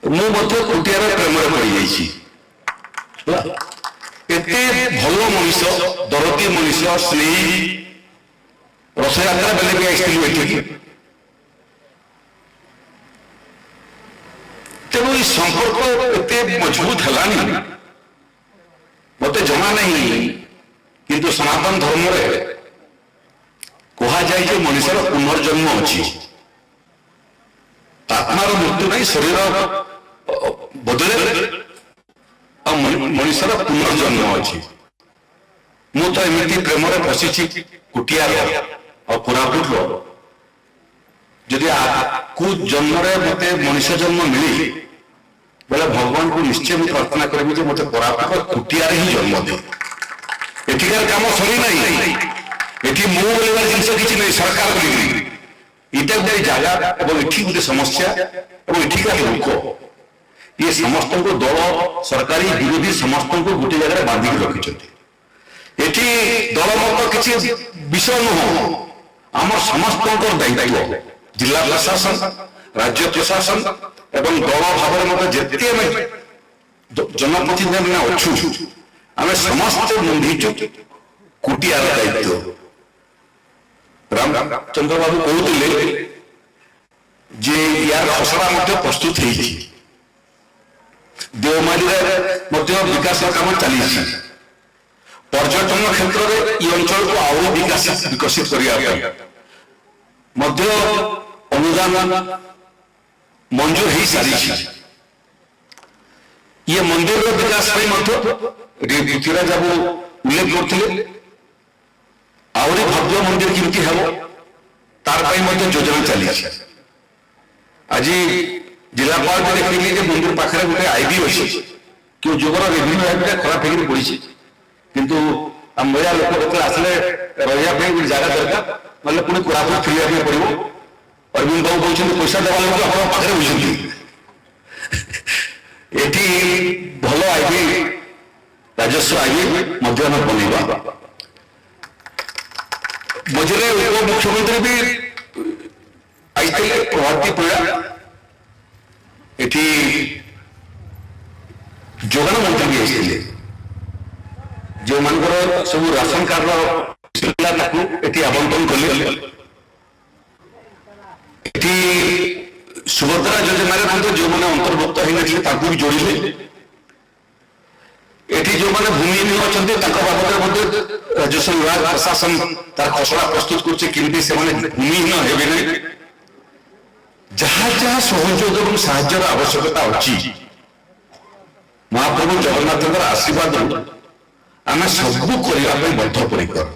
ମୁଁ ମଧ୍ୟ କୁଟିଆର ପ୍ରେମରେ ପଡ଼ିଯାଇଛି। ଏତେ ଭଲ ମଣିଷ, ଦରଦୀ ମଣିଷ, ସ୍ନେହୀ, ରଥଯାତ୍ରା ବେଲେ ବି ଆସିଥିଲୁ ଏଠିକି। ତେଣୁ এই ସମ୍ପର୍କ ଏତେ ମଜବୁତ ହେଲାନି ମତେ ଜଣା ନାହିଁ, କିନ୍ତୁ ସନାତନ ଧର୍ମରେ କୁହାଯାଏ ଯେ ମଣିଷର ପୁନର୍ଜନ୍ମ ଅଛି। ଆତ୍ମାର ମୃତ୍ୟୁ ନାହିଁ, ଶରୀର ବଦଳରେ ମଣିଷର ପୁନର୍ଜନ୍ମ ଅଛି। ମୁଁ ତ ଏମିତି ପ୍ରେମରେ ପଶିଛି କୁଟିଆର ଆଉ କୋରାପୁଟର, ଯଦି ଆକୁ ଜନ୍ମରେ ମତେ ମଣିଷ ଜନ୍ମ ମିଳି ବୋଲେ ଭଗବାନଙ୍କୁ ନିଶ୍ଚୟ ମୁଁ ପ୍ରାର୍ଥନା କରିବି ଯେ ମତେ କୋରାପୁଟ କୁଟିଆରେ ହିଁ ଜନ୍ମ ଦିଅ। ଏଠିକାର କାମ ସରି ନାହିଁ, ଏଠି ମୁଁ ବୋଲିବାର ଜିନିଷ କିଛି ନାହିଁ, ସରକାର ବୋଲିବି ଏଇଟା ଗୋଟେ ଜାଗା ଏବଂ ଏଠି ଗୋଟେ ସମସ୍ୟା ଏବଂ ଏଠିକାର ଲୋକ ये समस्त को दल सरकारी विरोधी समस्त को गोटे जगह बांधिक रखिंट। एटी दल मत किसी विषय नुह, आम समस्त दायित्व जिला प्रशासन, राज्य प्रशासन एवं दल भाव मत जिते जनप्रतिनिधि अच्छु आम समस्त बंधीचु कुटियार दायित्व। रामचंद्र बाबू कहते जे यार खसड़ा प्रस्तुत है, देवमाली विकास काम चली, पर्यटन क्षेत्र में ये अंचल को आउ विकसित करने अनुदान मंजूर हो सारी। ये मंदिर विकास पृथ्वीराज बाबू उल्लेख करते आहरी भव्य मंदिर केमती हम तार योजना चली। आज जिलापाल भी देखिए कि मंदिर पाखे गोटे आईबी अच्छे कि जुगर रेवेन्यू आईबी खराब हो पड़ी, किंतु महिला लोक जो आसले रही जगह दरकार मतलब पुणी कोरापुट फिर पड़ो। अरविंद बाबू कहते पैसा देवा लोग आप पाखे बुझे एटी भल आईबी राजस्व आईबी बनवा। मझे उप मुख्यमंत्री भी आई प्रभाती पड़ा, एटी जोगान मंत्री भी आते जो मानकर सब राशन कार्ड आवंटन कले। सुभद्रा योजना जो मैंने अंतर्भुक्त होते भी जोड़े। एटी जो मैंने भूमिहीन अच्छा बाबद राजस्व विभाग प्रशासन तार खसड़ा प्रस्तुत करमती से भूमिहीन हे ना। जहाँ जहाँ सहयोग और साहाय्य आवश्यकता अच्छी महाप्रभु जगन्नाथ आशीर्वाद आम सबू करने बद्धपरिकर।